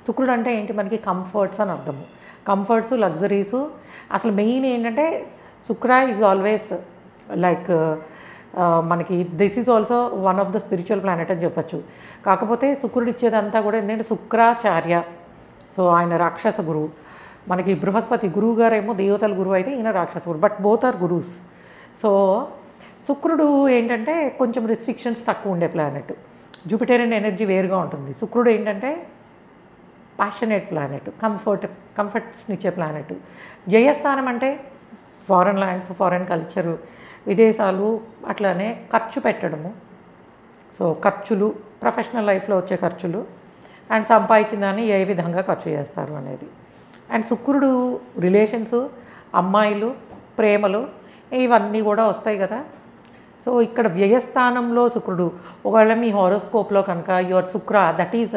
శుక్రుడు అంటే ఏంటి, మనకి కంఫర్ట్స్ అని అర్థము. Comforts, luxuries. అసలు మెయిన్ ఏంటంటే శుక్ర ఈజ్ ఆల్వేస్ లైక్ మనకి this is also one of the spiritual planet అని చెప్పచ్చు. కాకపోతే శుక్రుడు ఇచ్చేదంతా కూడా ఏంటంటే శుక్రాచార్య. సో ఆయన రాక్షస గురువు. మనకి బృహస్పతి గురువు గారేమో దేవతల గురువు అయితే ఈయన రాక్షస గురువు, బట్ బోత్ ఆర్ గురువుస్. సో శుక్రుడు ఏంటంటే కొంచెం రిస్ట్రిక్షన్స్ తక్కువ ఉండే ప్లానెట్. జూపిటేరియన్ ఎనర్జీ వేరుగా ఉంటుంది. శుక్రుడు ఏంటంటే ప్యాషనేట్ ప్లానెట్, కంఫర్ట్స్నిచ్చే ప్లానెట్. జయస్థానం అంటే ఫారెన్ ల్యాండ్స్, ఫారెన్ కల్చరు, విదేశాలు, అట్లానే ఖర్చు పెట్టడము. సో ఖర్చులు, ప్రొఫెషనల్ లైఫ్లో వచ్చే ఖర్చులు అండ్ సంపాదించిన దాన్ని ఏ విధంగా ఖర్చు చేస్తారు అనేది. అండ్ శుక్రుడు రిలేషన్స్, అమ్మాయిలు, ప్రేమలు ఇవన్నీ కూడా వస్తాయి కదా. సో ఇక్కడ వ్యయస్థానంలో శుక్రుడు, ఒకవేళ మీ హారోస్కోప్లో కనుక యువర్ శుక్ర దట్ ఈజ్